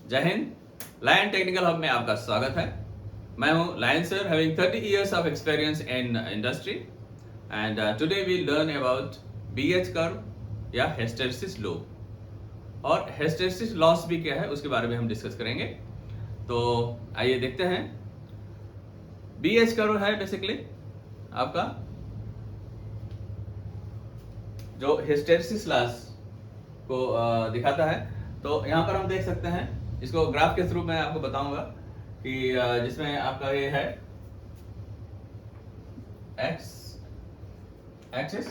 जय Hind. Lion technical hub में आपका स्वागत है। मैं हूं Lion sir, having 30 years of experience in industry and today we learn about BH curve या हिस्टेरेसिस लॉ, और हिस्टेरेसिस लॉस भी क्या है उसके बारे में हम डिस्कस करेंगे। तो आइए देखते हैं। BH कर्व है बेसिकली आपका जो हिस्टेरेसिस लॉस को दिखाता है। तो यहाँ पर हम देख सकते हैं, इसको ग्राफ के थ्रू मैं आपको बताऊंगा कि जिसमें आपका ये है x axis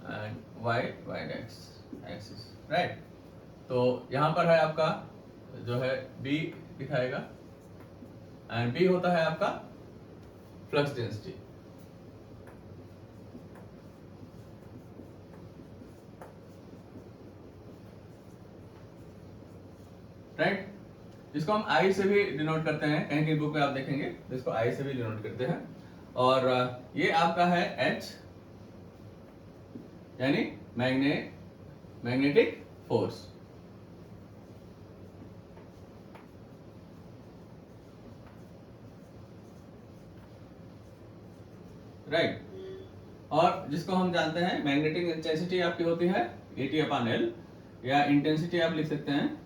and y axis, right. तो यहाँ पर है आपका जो है b दिखाएगा एंड b होता है आपका फ्लक्स डेंसिटी, राइट। इसको हम आई से भी डिनोट करते हैं, कहीं कहीं बुक में आप देखेंगे तो इसको आई से भी डिनोट करते हैं। और ये आपका है H यानी मैग्नेटिक फोर्स, राइट। और जिसको हम जानते हैं मैग्नेटिक इंटेंसिटी आपकी होती है AT/L, या इंटेंसिटी आप लिख सकते हैं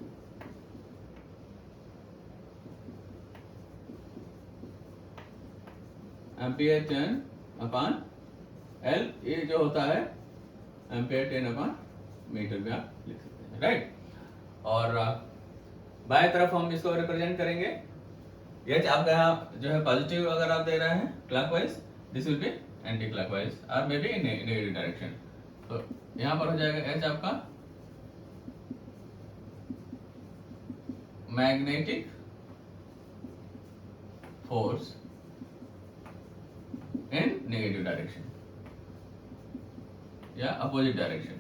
एम्पियर टर्न अपॉन L। ये जो होता है एम्पियर टर्न अपॉन मीटर में आप लिख सकते हैं, राइट। और बाएं तरफ हम इसको रिप्रेजेंट करेंगे। ये आपका यहाँ जो है पॉजिटिव अगर आप दे रहे हैं clockwise, this will be anti clockwise और maybe in negative direction. तो यहाँ पर हो जाएगा H आपका magnetic force in negative direction या opposite direction,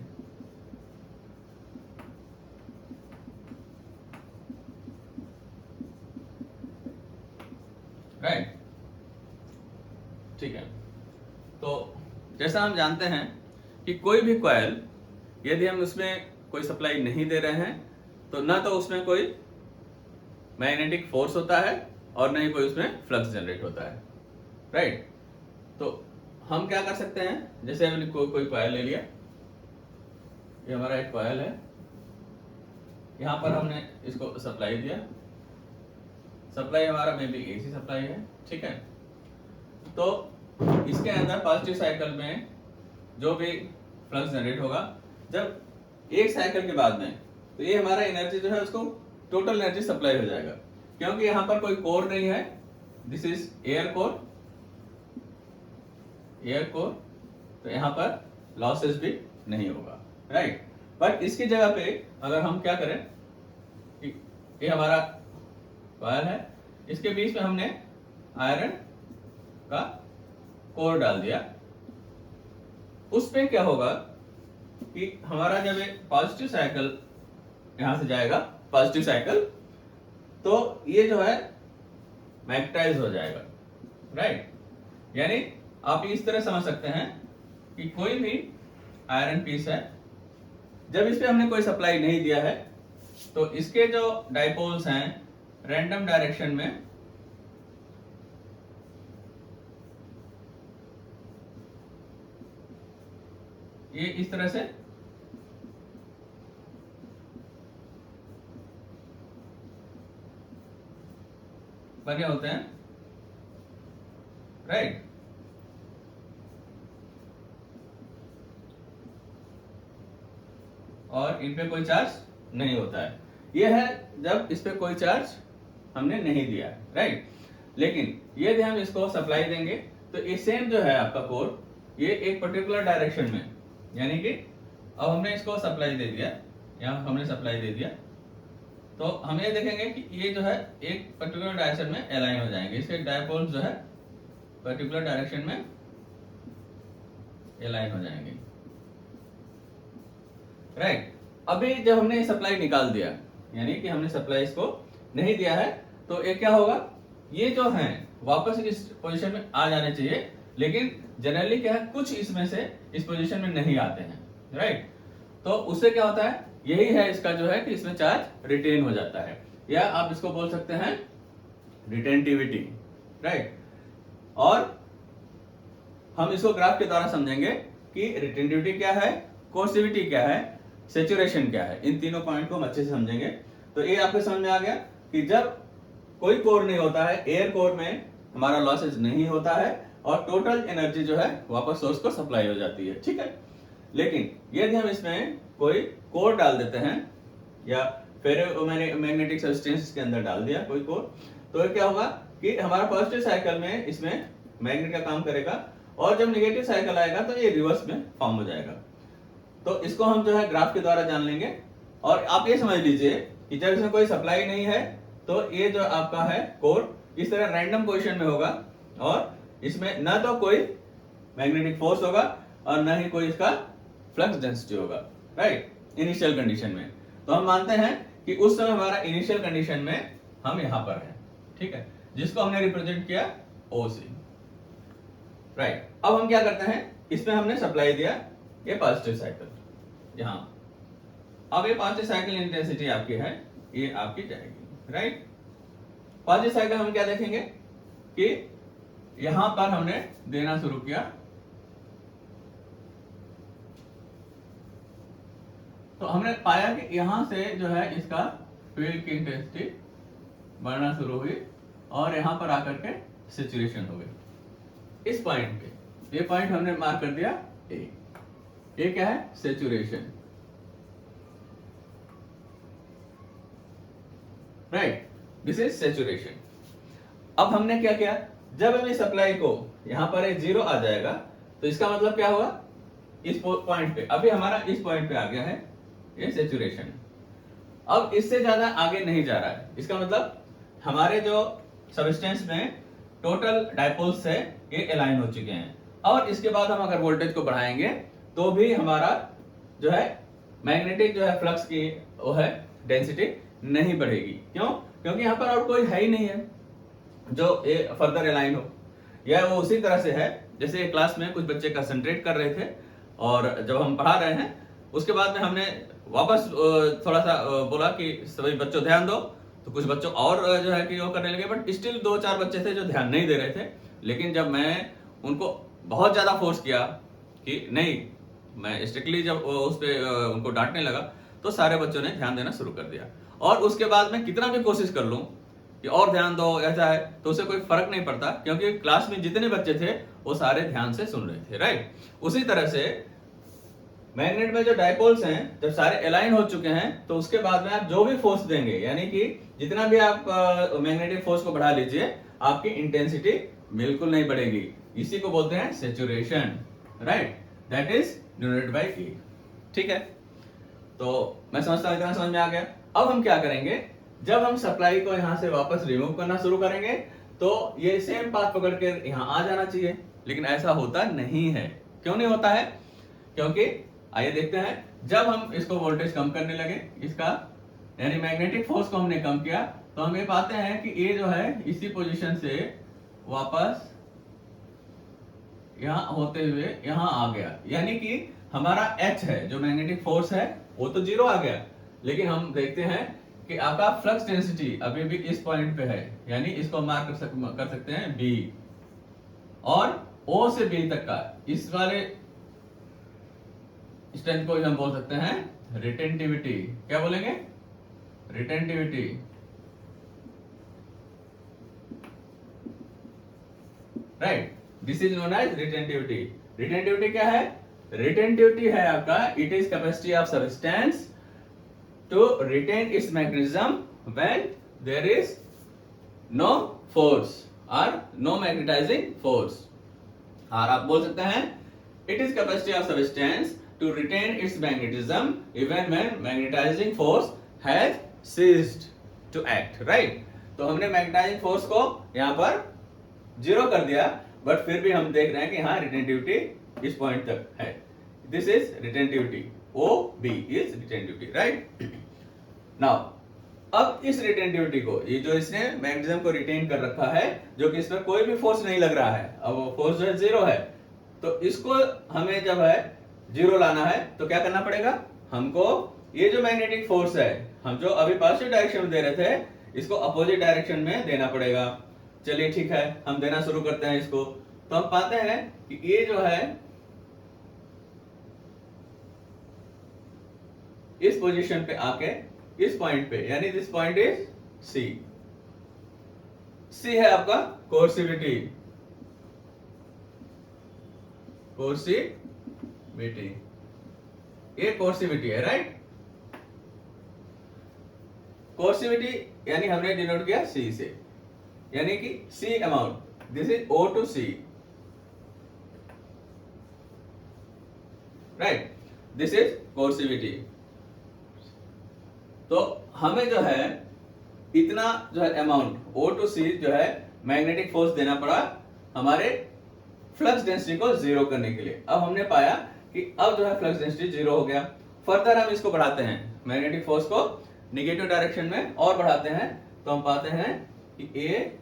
राइट, ठीक है। तो जैसा हम जानते हैं कि कोई भी कॉइल यदि हम उसमें कोई सप्लाई नहीं दे रहे हैं तो ना तो उसमें कोई मैग्नेटिक फोर्स होता है और ना ही कोई उसमें फ्लक्स जनरेट होता है, राइट। तो हम क्या कर सकते हैं, जैसे हमने कोई कॉइल ले लिया, ये हमारा एक कॉइल है, यहाँ पर हमने इसको सप्लाई दिया, सप्लाई हमारा मे बी AC सप्लाई है, ठीक है। तो इसके अंदर पॉजिटिव साइकिल में जो भी फ्लक्स जनरेट होगा, जब एक साइकिल के बाद में, तो ये हमारा एनर्जी जो है उसको टोटल एनर्जी सप्लाई हो जाएगा, क्योंकि यहाँ पर कोई कोर नहीं है, दिस इज एयर कोर, तो यहाँ पर लॉसेस भी नहीं होगा, राइट। बट इसकी जगह पे अगर हम क्या करें कि ये हमारा वायर है, इसके बीच में हमने आयरन का कोर डाल दिया, उस पे क्या होगा कि हमारा जब एक पॉजिटिव साइकिल यहां से जाएगा, पॉजिटिव साइकिल, तो ये जो है मैग्नेटाइज हो जाएगा, राइट। यानी आप इस तरह समझ सकते हैं कि कोई भी आयरन पीस है, जब इस पे हमने कोई सप्लाई नहीं दिया है तो इसके जो डाइपोल्स हैं रैंडम डायरेक्शन में ये इस तरह से बने होते हैं, राइट। और इन पे कोई चार्ज नहीं होता है, ये है जब इस पे कोई चार्ज हमने नहीं दिया, राइट। लेकिन यदि हम इसको सप्लाई देंगे तो ये सेम जो है आपका कोर, ये एक पर्टिकुलर डायरेक्शन में, यानी कि अब हमने इसको सप्लाई दे दिया, यहाँ हमने सप्लाई दे दिया, तो हम ये देखेंगे कि ये जो है एक पर्टिकुलर डायरेक्शन में अलाइन हो जाएंगे, इसके डायपोल्स जो है पर्टिकुलर डायरेक्शन में अलाइन हो जाएंगे, राइट। अभी जब हमने सप्लाई निकाल दिया, यानी कि हमने सप्लाई इसको नहीं दिया है, तो ये क्या होगा, ये जो है वापस इस पोजीशन में आ जाने चाहिए, लेकिन जनरली क्या है कुछ इसमें से इस पोजीशन में नहीं आते हैं, राइट। तो उससे क्या होता है, यही है इसका जो है कि इसमें चार्ज रिटेन हो जाता है। या आप इसको बोल सकते हैं रिटेंटिविटी, राइट। और हम इसको ग्राफ के द्वारा समझेंगे कि रिटेंटिविटी क्या है, कोर्सिविटी क्या है, सैचुरेशन क्या है। इन तीनों पॉइंट को हम अच्छे से समझेंगे। तो ये आपको समझ में आ गया कि जब कोई कोर नहीं होता है, एयर कोर में हमारा लॉसेज नहीं होता है और टोटल एनर्जी जो है वापस सोर्स को सप्लाई हो जाती है, ठीक है। लेकिन यदि हम इसमें कोई कोर डाल देते हैं या फेरोमैग्नेटिक सब्सटेंस के अंदर डाल दिया कोई कोर, तो क्या होगा कि हमारा पॉजिटिव साइकिल में इसमें मैग्नेट का काम करेगा और जब नेगेटिव साइकिल आएगा तो ये रिवर्स में फॉर्म हो जाएगा। तो इसको हम जो है ग्राफ के द्वारा जान लेंगे। और आप ये समझ लीजिए कि जब इसमें कोई सप्लाई नहीं है तो ये जो आपका है कोर इस तरह रैंडम पोजीशन में होगा और इसमें ना तो कोई मैग्नेटिक फोर्स होगा और ना ही कोई इसका फ्लक्स डेंसिटी होगा, राइट, इनिशियल कंडीशन में। तो हम मानते हैं कि उस समय हमारा इनिशियल कंडीशन में हम यहां पर हैं, ठीक है, जिसको हमने रिप्रेजेंट किया OC, राइट। अब हम क्या करते हैं, इसमें हमने सप्लाई दिया ये पॉजिटिव साइकिल यहां। अब ये पॉजिटिव साइकिल इंटेंसिटी आपकी है, ये आपकी जाएगी, राइट। पॉजिटिव साइकिल हम क्या देखेंगे कि यहां पर हमने देना शुरू किया तो हमने पाया कि यहां से जो है इसका फील्ड की इंटेंसिटी बढ़ना शुरू हुई और यहां पर आकर के सैचुरेशन हो गई इस पॉइंट पे। ये पॉइंट हमने मार्क कर दिया ए। ये क्या है, saturation, right, this is saturation. अब हमने क्या किया, जब हमें सप्लाई को यहां पर एक 0 आ जाएगा तो इसका मतलब क्या हुआ, इस पॉइंट पे, अभी हमारा इस पॉइंट पे आ गया है ये सैचुरेशन। अब इससे ज्यादा आगे नहीं जा रहा है, इसका मतलब हमारे जो सब्सटेंस में टोटल डाइपोल्स है ये अलाइन हो चुके हैं। और इसके बाद हम अगर वोल्टेज को बढ़ाएंगे तो भी हमारा जो है मैग्नेटिक जो है फ्लक्स की वो है डेंसिटी नहीं बढ़ेगी। क्यों? क्योंकि यहाँ पर और कोई है ही नहीं है जो ये फर्दर अलाइन हो। यह वो उसी तरह से है जैसे क्लास में कुछ बच्चे कंसंट्रेट कर रहे थे और जब हम पढ़ा रहे हैं उसके बाद में हमने वापस थोड़ा सा बोला कि सभी बच्चों ध्यान दो, तो कुछ बच्चों और जो है कि वो करने लगे, बट स्टिल 2-4 बच्चे थे जो ध्यान नहीं दे रहे थे। लेकिन जब मैं उनको बहुत ज्यादा फोर्स किया कि नहीं, मैं स्ट्रिक्टली जब उस पे उनको डांटने लगा तो सारे बच्चों ने ध्यान देना शुरू कर दिया। और उसके बाद मैं कितना भी कोशिश कर लूं कि और ध्यान दो ऐसा है तो उससे कोई फर्क नहीं पड़ता, क्योंकि क्लास में जितने बच्चे थे वो सारे ध्यान से सुन रहे थे, राइट। उसी तरह से मैग्नेट में जो डाइपोल्स हैं जब सारे अलाइन हो चुके हैं तो उसके बाद में आप जो भी फोर्स देंगे, यानी कि जितना भी आप मैग्नेटिक फोर्स को बढ़ा लीजिए, आपकी इंटेंसिटी बिल्कुल नहीं बढ़ेगी। इसी को बोलते हैं saturation, right, that is denoted by E, ठीक है। तो मैं समझता हूं इतना समझ में आ गया। अब हम क्या करेंगे, जब हम सप्लाई को यहां से वापस रिमूव करना शुरू करेंगे तो ये सेम पाथ पकड़ के यहां आ जाना चाहिए, लेकिन ऐसा होता नहीं है। क्यों नहीं होता है? क्योंकि आइए देखते हैं, जब हम इसको वोल्टेज कम करने लगे, इसका यानी मैग्नेटिक फोर्स को हमने कम किया, तो हम ये पाते हैं कि ये जो है इसी पोजीशन से वापस यहां होते हुए यहां आ गया। यानी कि हमारा H है जो मैग्नेटिक फोर्स है वो तो 0 आ गया, लेकिन हम देखते हैं कि आपका फ्लक्स डेंसिटी अभी भी इस पॉइंट पे है, यानी इसको मार्क कर सकते हैं B, और O से B तक का इस वाले स्ट्रेंथ को हम बोल सकते हैं रिटेंटिविटी। क्या बोलेंगे? Retentivity, right, this is known as retentivity. Retentivity क्या है? रिटेंटिविटी है आपका, it is capacity of substance to retain its magnetism when there is no force और नो मैग्नेटाइजिंग फोर्स। और आप बोल सकते हैं it is capacity of substance to retain its magnetism even when magnetizing force has ceased to act, right? तो हमने magnetising force को यहाँ पर 0 कर दिया, बट फिर भी हम देख रहे हैं कि हाँ रिटेंटिविटी इस पॉइंट तक है। This is retentivity, OB is retentivity, right. Now अब इस रिटेंटिविटी को, ये जो इसने मैग्नेटिज्म को रिटेन कर रखा है, जो कि इस पर कोई भी फोर्स नहीं लग रहा है, अब वो फोर्स जो है 0 है, तो इसको हमें जब है 0 लाना है तो क्या करना पड़ेगा हमको? ये जो मैग्नेटिक फोर्स है हम जो अभी पॉजिटिव डायरेक्शन में दे रहे थे, इसको अपोजिट डायरेक्शन में देना पड़ेगा। चलिए ठीक है, हम देना शुरू करते हैं इसको। तो हम पाते हैं कि ये जो है इस पोजीशन पे आके इस पॉइंट पे, यानी दिस पॉइंट इज सी। सी है आपका कोर्सिविटी, कोर्सिविटी, ये कोर्सिविटी है, राइट। कोर्सिविटी यानी हमने डिनोट किया सी से, यानी कि C amount, this is O to C, right, this is coercivity. तो हमें जो है इतना जो है अमाउंट O to C जो है मैग्नेटिक फोर्स देना पड़ा हमारे फ्लक्स डेंसिटी को जीरो करने के लिए। अब हमने पाया कि अब जो है फ्लक्स डेंसिटी जीरो हो गया। फर्दर हम इसको बढ़ाते हैं, मैग्नेटिक फोर्स को निगेटिव डायरेक्शन में और बढ़ाते हैं, तो हम पाते हैं कि A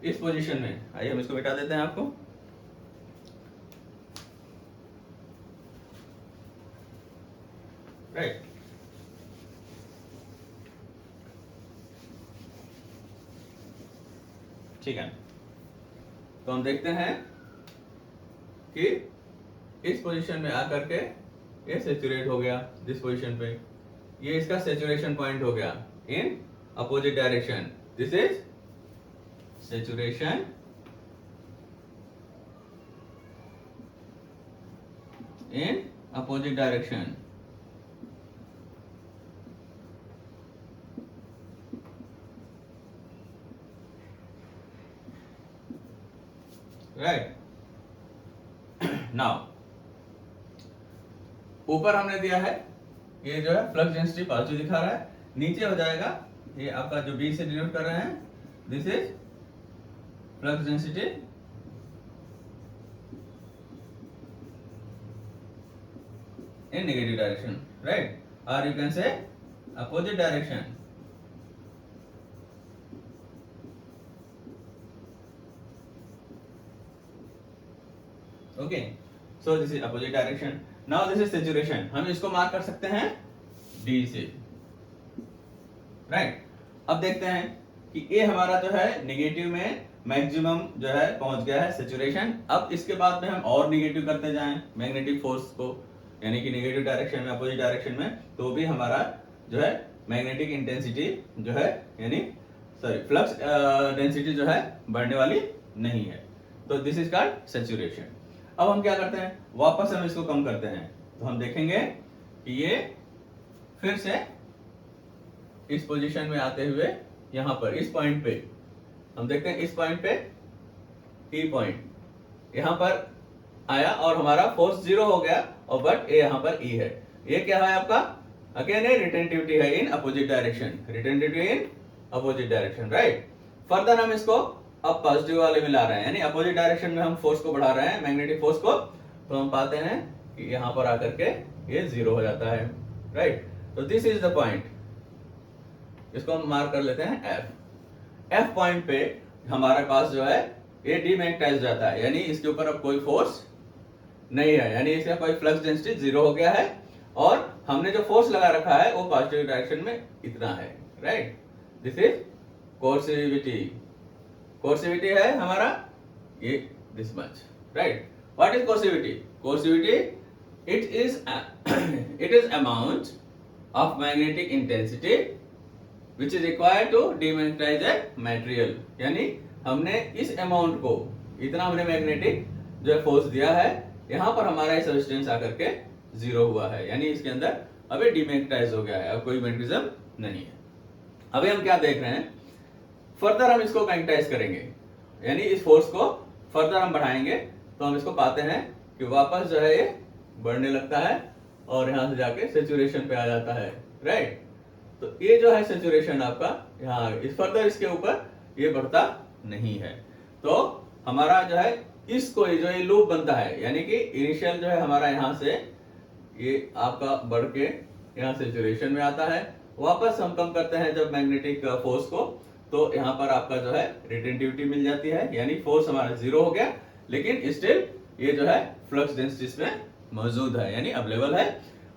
इस पोजीशन में, आइए हम इसको मिटा देते हैं आपको, राइट। ठीक है, तो हम देखते हैं कि इस पोजीशन में आकर के ये सैचुरेट हो गया, दिस पोजीशन पे, ये इसका सैचुरेशन पॉइंट हो गया in opposite direction, this is saturation in opposite direction, right. Now ऊपर हमने दिया है ये जो है फ्लक्स डेंसिटी पॉजिटिव दिखा रहा है, नीचे हो जाएगा ये आपका जो बी से डिनोट कर रहे हैं, this is flux density in negative direction, right, और you can say opposite direction, okay. So this is opposite direction. Now this is saturation, हम इसको मार्क कर सकते हैं डी से, राइट। अब देखते हैं कि ये हमारा जो है नेगेटिव में मैक्सिमम जो है पहुंच गया है सैचुरेशन। अब इसके बाद में हम और नेगेटिव करते जाएं मैग्नेटिक फोर्स को, यानी कि नेगेटिव डायरेक्शन में, अपोजिट डायरेक्शन में, तो भी हमारा जो है मैग्नेटिक इंटेंसिटी जो है, यानी सॉरी फ्लक्स डेंसिटी जो है बढ़ने वाली नहीं है। तो दिस इज कॉल्ड सैचुरेशन। अब हम क्या करते हैं, वापस हम इसको कम करते हैं, तो हम देखेंगे कि ये फिर से इस पोजीशन में आते हुए यहां पर इस पॉइंट पे हम देखते हैं, इस पॉइंट पे ई पॉइंट यहां पर आया और हमारा फोर्स जीरो हो गया, और बट ये यहां पर ई है। ये क्या है आपका, अगेन ये रिटेंटिविटी है in opposite direction, retentivity in opposite direction, right. Further हम इसको अब पॉजिटिव वाले में ला रहे हैं, यानी अपोजिट डायरेक्शन में हम फोर्स को बढ़ा रहे हैं, मैग्नेटिक फोर्स को, तो हम पाते हैं कि यहां पर आकर के ये जीरो हो जाता है, राइट। तो दिस इज द पॉइंट, इसको हम मार्क कर लेते हैं एफ। एफ पॉइंट पे हमारे पास जो है ये डीमैग्नेटाइज जाता है, यानी इसके ऊपर अब कोई फोर्स नहीं है, यानी इसका कोई फ्लक्स डेंसिटी जीरो हो गया है, और हमने जो फोर्स लगा रखा है वो पॉजिटिव डायरेक्शन में इतना है, राइट। दिस इज कोर्सिविटी, कोर्सिविटी है हमारा ये this much, right. What is कोर्सिविटी? कोर्सिविटी it is amount of magnetic intensity which is required to demagnetize a material, यानी हमने इस अमाउंट को, इतना हमने मैग्नेटिक जो है फोर्स दिया है, यहाँ पर हमारा ये सब्सटेंस आकर के जीरो हुआ है, यानी इसके अंदर अभी डीमैग्नेटाइज हो गया है, अब कोई मैग्नेटिज्म नहीं है। अभी हम क्या देख रहे हैं, फर्दर हम इसको मैग्नेटाइज करेंगे, यानी इस फोर्स को फर्दर हम बढ़ाएंगे, तो हम इसको पाते हैं कि वापस जो है ये बढ़ने लगता है और यहां से जाके सैचुरेशन पे आ जाता है, राइट। तो ये जो है सैचुरेशन आपका यहाँ, इस फर्दर इसके ऊपर ये बढ़ता नहीं है। तो हमारा जो है इसको जो ये लूप बनता है, यानी कि इनिशियल जो है हमारा यहाँ से ये आपका बढ़ के यहाँ सैचुरेशन में आता है, वापस हम कम करते हैं जब मैग्नेटिक फोर्स को, तो यहाँ पर आपका जो है रिटेंटिविटी मिल जाती है, यानी फोर्स हमारा जीरो हो गया, लेकिन स्टिल ये जो है फ्लक्स डेंसिटी में मौजूद है, यानी अवेलेबल है।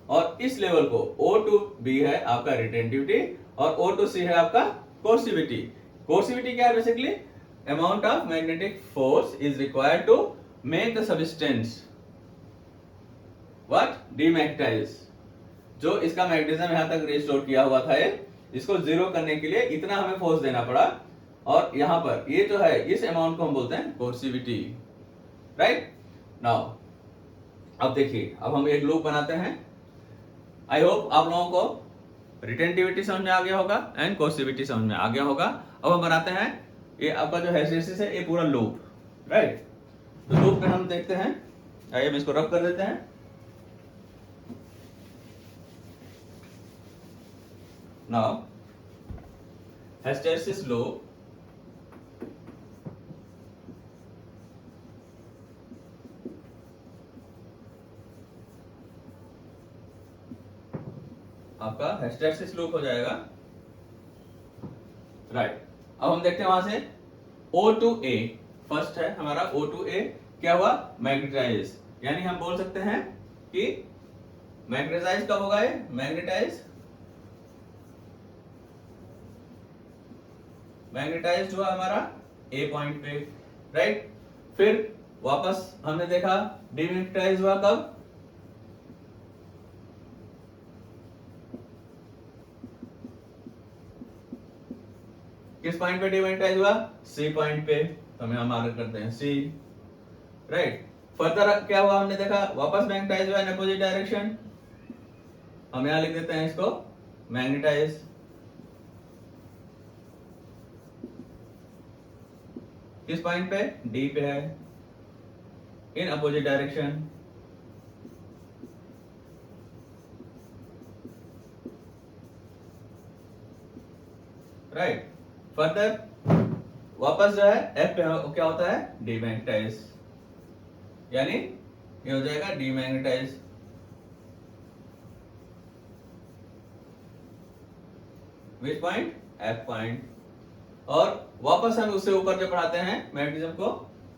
और इस लेवल को O to B है आपका रिटेंटिविटी, और O2C है आपका कोर्सिविटी। कोर्सिविटी क्या है basically? Amount of magnetic force is required to make the substance what? Demagnetize. जो इसका मैग्नेटिज्म यहां तक रिस्टोर किया हुआ था, इसको जीरो करने के लिए इतना हमें फोर्स देना पड़ा, और यहां पर ये जो है इस अमाउंट को हम बोलते हैं कोर्सिविटी, राइट? नाउ अब देखिए, अब हम एक लूप बनाते हैं। आई होप आप लोगों को रिटेंटिविटी समझ में आ गया होगा एंड कोर्सिविटी समझ में आ गया होगा। अब हम बनाते हैं ये आपका जो हिस्टैरिसीस है, ये पूरा लूप, राइट? तो लूप में हम देखते हैं, आइए हम इसको रब कर देते हैं। नाउ हिस्टैरिसीस लूप आपका हिस्टैरिसीस लूप हो जाएगा, राइट? अब हम देखते हैं वहां से O2A फर्स्ट है हमारा। O2A क्या हुआ? मैग्नेटाइज, यानी हम बोल सकते हैं कि मैग्नेटाइज कब होगा? ये मैग्नेटाइज हुआ हमारा A पॉइंट पे, राइट? फिर वापस हमने देखा डीमैग्नेटाइज हुआ कब? किस पॉइंट पे डीमैग्नेटाइज हुआ? C पॉइंट पे, तो हम यहां मार्क करते हैं C, राइट? फर्दर क्या हुआ हमने देखा? वापस मैग्नेटाइज हुआ इन अपोजिट डायरेक्शन, हम यहां लिख देते हैं इसको मैग्नेटाइज। किस पॉइंट पे? D पे है, in opposite direction, right? Further वापस जो है F पे क्या होता है? डीमैग्नेटाइज, यानी ये हो जाएगा demagnetise. Which point? F point. और वापस हम उससे ऊपर जब बढ़ाते हैं मैग्नेटिज्म को,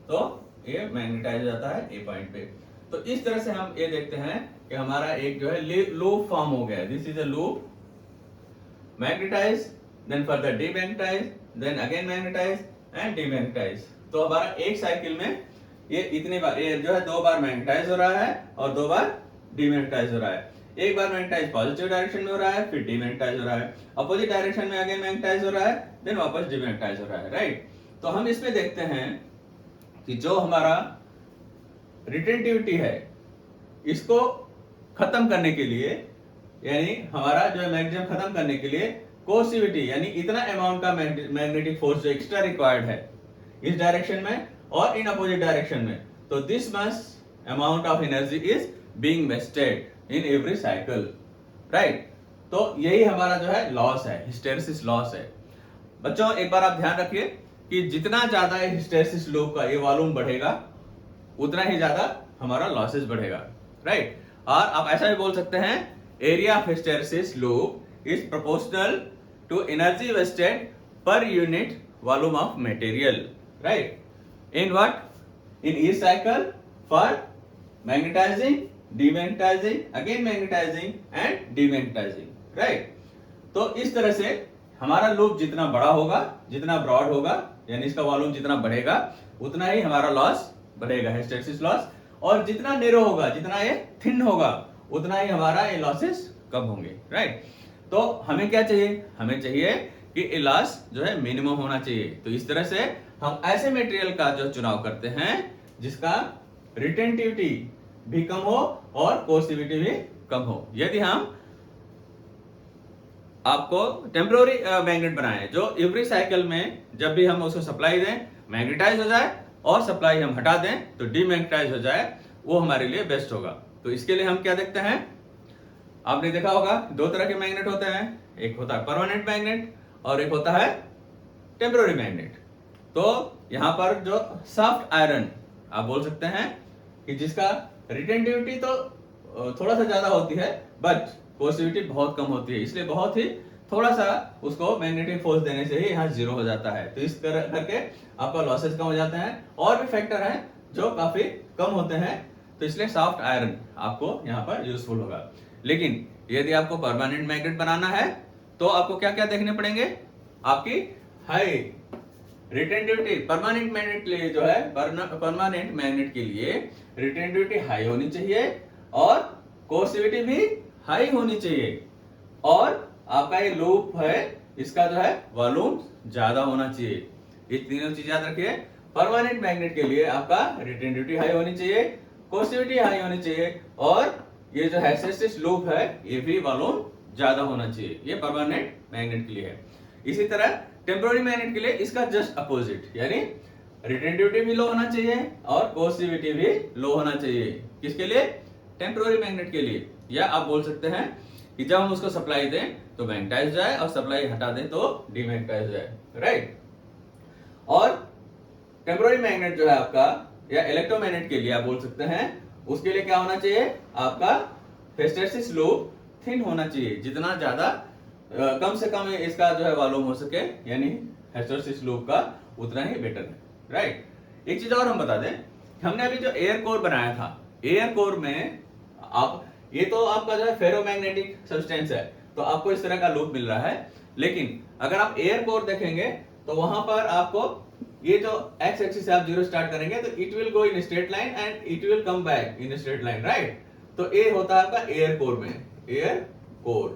तो ये मैग्नेटाइज हो जाता है A पॉइंट पे। तो इस तरह से हम ये देखते हैं कि हमारा एक जो है लूप फॉर्म हो गया है। This is a loop, magnetize, then further demagnetize, then again magnetize and demagnetize. तो हमारा एक साइकिल में ये इतने बार, ये जो है 2 बार मैग्नेटाइज हो रहा है और 2 बार डीमैग्नेटाइज हो रहा है। एक बार मैग्नेटाइज पॉजिटिव डायरेक्शन में हो रहा है, फिर डीमैग्नेटाइज हो रहा है, अपोजिट डायरेक्शन में अगेन मैग्नेटाइज हो रहा है, देन वापस डीमैग्नेटाइज हो रहा है, राइट? तो हम इसमें देखते हैं कि जो हमारा रिटेंटिविटी है, इसको खत्म करने के लिए, यानी हमारा जो है मैग्नेटिज्म खत्म करने के लिए कोर्सिविटी, यानी इतना अमाउंट का मैग्नेटिक फोर्स जो एक्स्ट्रा रिक्वायर्ड है इस डायरेक्शन में और इन अपोजिट डायरेक्शन में, तो this much amount of energy is being wasted in every cycle, right? तो यही हमारा जो है लॉस है, हिस्टैरिसीस लॉस है। बच्चों एक बार आप ध्यान रखिए कि जितना ज्यादा हिस्टैरिसीस लूप का ये वॉल्यूम बढ़ेगा, उतना ही ज्यादा हमारा लॉसेस बढ़ेगा, राइट? और आप ऐसा भी बोल सकते हैं, area of hysteresis loop is proportional to energy wasted per unit volume of material, right? In what? In each cycle for magnetizing, demagnetizing, again magnetizing and demagnetizing, right? तो इस तरह से हमारा लूप जितना बड़ा होगा, जितना ब्रॉड होगा, यानी इसका वॉल्यूम जितना बढ़ेगा, उतना ही हमारा लॉस बढ़ेगा, हिस्टैरिसीस लॉस। और जितना नैरो होगा, जितना ये थिन होगा, उतना ही हमारा ये लॉसेस कम होंगे, राइट? तो हमें क्या चाहिए? हमें चाहिए कि ये लॉस जो है मिनिमम होना चाहिए। तो इस तरह से हम ऐसे मटेरियल का जो चुनाव करते हैं जिसका रिटेंटिविटी भी कम हो और कोर्सिविटी भी कम हो। यदि हम आपको टेम्पररी मैग्नेट बनाए जो एवरी साइकिल में जब भी हम उसको सप्लाई दें मैग्नेटाइज हो जाए और सप्लाई हम हटा दें तो डीमैग्नेटाइज हो जाए, वो हमारे लिए बेस्ट होगा। तो इसके लिए हम क्या देखते हैं? आपने देखा होगा 2 तरह के मैग्नेट होते हैं, एक होता है परमानेंट मैग्नेट और एक होता है टेम्पररी मैग्नेट। तो यहां पर जो सॉफ्ट आयरन आप बोल सकते हैं कि जिसका रिटेंटिविटी तो थोड़ा सा ज्यादा होती है बट कोर्सिविटी बहुत कम होती है, इसलिए बहुत ही थोड़ा सा उसको मैग्नेटिक फोर्स देने से ही यहाँ 0 हो जाता है। तो इस तरह करके आपका लॉसेस कम हो जाते हैं। और भी फैक्टर हैं जो काफी कम होते हैं, तो इसलिए सॉफ्ट आयरन आपको यहाँ पर यूजफुल होगा। लेकिन यदि आपको परमानेंट मैग्नेट बनाना है तो आपको क्या क्या देखने पड़ेंगे, आपकी हाई रिटेंटिविटी परमानेंट मैग्नेट के लिए जो है, परमानेंट मैग्नेट के लिए रिटेंटिविटी हाई होनी चाहिए और कोर्सिविटी भी हाई होनी चाहिए, और आपका ये लूप है इसका जो है वॉल्यूम ज्यादा होना चाहिए। ये तीनों चीज याद रखिए, परमानेंट मैग्नेट के लिए आपका रिटेंटिविटी हाई होनी चाहिए, कोर्सिविटी हाई होनी चाहिए, और ये जो हिस्टैरिसीस लूप है ये भी वॉल्यूम ज्यादा होना चाहिए। ये परमानेंट मैग्नेट के लिए है। इसी तरह टेम्पोररी मैग्नेट के लिए इसका जस्ट अपोजिट, यानी रिटेंटिविटी भी लो होना चाहिए और कोर्सिविटी भी लो होना चाहिए। किसके लिए? टेम्पोररी मैग्नेट के लिए। या आप बोल सकते हैं कि जब हम उसको सप्लाई दें तो मैग्नेटाइज जाए और सप्लाई हटा दें तो डीमैग्नेटाइज जाए, राइट। और टेम्पोररी मैग्नेट जो है आपका, या इलेक्ट्रोमैग्नेट के लिए आप बोल सकते हैं, उसके लिए क्या होना चाहिए, आपका हिस्टैरिसीस लूप थिन होना चाहिए। जितना ज्यादा कम से कम इसका जो है वॉल्यूम हो सके, यानी हिस्टैरिसीस लूप का, उतना ही बेटर है, राइट। एक चीज और हम बता दें, हमने अभी जो एयर कोर बनाया था, एयर कोर में आप, ये तो आपका जो है फेरोमैग्नेटिक सब्सटेंस है, तो आपको इस तरह का लूप मिल रहा है। लेकिन अगर आप एयर कोर देखेंगे तो वहां पर आपको ये जो एक्स एक्सिस से आप जीरो स्टार्ट करेंगे तो it will go in straight line and it will come back in straight line, right. तो ये होता है आपका एयर कोर में, एयर कोर,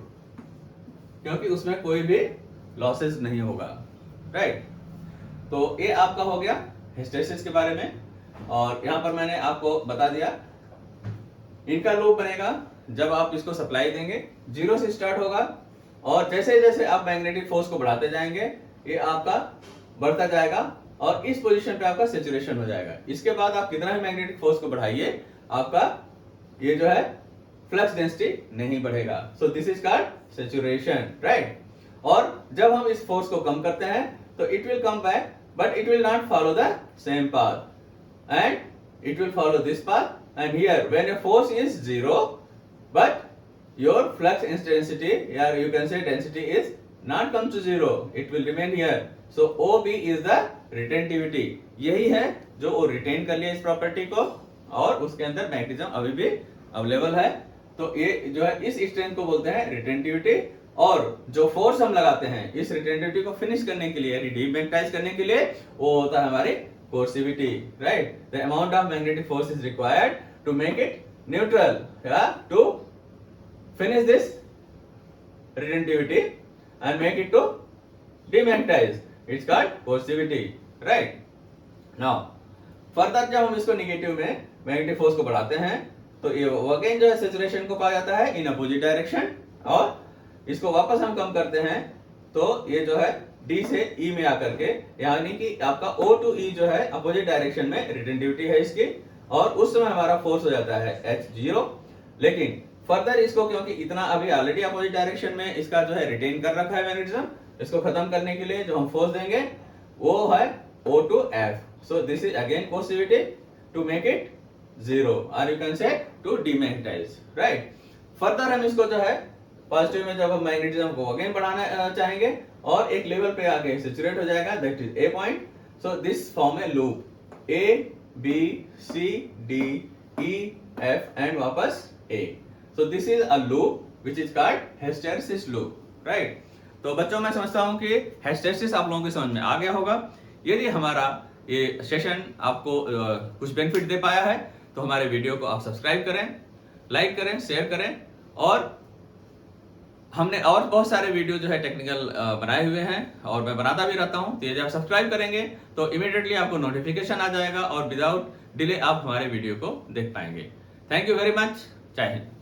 क्योंकि उसमें कोई भी लॉसेस नहीं होगा, राइट। तो ये आपका हो गया हिस्टैरिसीस के बारे में, और यहां पर मैंने आपको बता दिया इनका लूप बनेगा जब आप इसको सप्लाई देंगे, जीरो से स्टार्ट होगा, और जैसे जैसे आप मैग्नेटिक फोर्स को बढ़ाते जाएंगे ये आपका बढ़ता जाएगा और इस पोजीशन पे आपका सैचुरेशन हो जाएगा। इसके बाद आप कितना भी मैग्नेटिक फोर्स को बढ़ाइए, आपका ये जो है फ्लक्स डेंसिटी नहीं बढ़ेगा। सो this is called saturation, right. और जब हम इस फोर्स को कम करते हैं तो it will come back, but it will not follow the same path and it will follow this path. And here, when your force is zero, but your flux intensity, or you can say density, is not come to zero, it will remain here. So OB is the retentivity. यही है जो वो retain कर लिया इस property को, और उसके अंदर मैग्नेटिज्म अभी भी अवेलेबल है। तो ये जो है इस स्ट्रेंथ को बोलते हैं रिटेंटिविटी, और जो फोर्स हम लगाते हैं इस रिटेंटिविटी को फिनिश करने के लिए, डीमैग्नेटाइज करने के लिए, वो होता है हमारी coercivity, right? The amount of magnetic force is required to make it neutral, yeah, to finish this retentivity and make it to demagnetize. It's called coercivity, right? Now, further जब हम इसको निगेटिव में मैग्नेटिक फोर्स को बढ़ाते हैं तो ये again जो है सैचुरेशन को पाया जाता है इन अपोजिट डायरेक्शन, और इसको वापस हम कम करते हैं तो ये जो है D से E में आकर के, यानी कि आपका O to E जो है अपोजिट डायरेक्शन में रिटेंटिविटी है इसकी, और उस समय हमारा फोर्स हो जाता है H0। लेकिन फर्दर इसको, क्योंकि इतना अभी ऑलरेडी अपोजिट डायरेक्शन में इसका जो है रिटेन कर रखा है मैग्नेटिज्म, इसको खत्म करने के लिए जो हम फोर्स देंगे वो है O to F। So this is again coercivity to make it zero, और you can say to demagnetize, right. Further हम इसको जो है पॉजिटिव में जब हम मैग्नेटिज्म को अगेन बढ़ाना चाहेंगे और एक लेवल पे आके सैचुरेट हो जाएगा, that is A point. So this form a loop A B C D E F and वापस A. So this is a loop which is called hysteresis loop, right. तो बच्चों मैं समझता हूं कि हिस्टैरिसीस आप लोगों के समझ में आ गया होगा। यदि हमारा ये सेशन आपको कुछ बेनिफिट दे पाया है तो हमारे वीडियो को आप सब्सक्राइब करें, लाइक करें, शेयर करें, और हमने और बहुत सारे वीडियो जो है टेक्निकल बनाए हुए हैं और मैं बनाता भी रहता हूं। तो यदि आप सब्सक्राइब करेंगे तो इमीडिएटली आपको नोटिफिकेशन आ जाएगा और विदाउट डिले आप हमारे वीडियो को देख पाएंगे। Thank you very much. जय हिंद।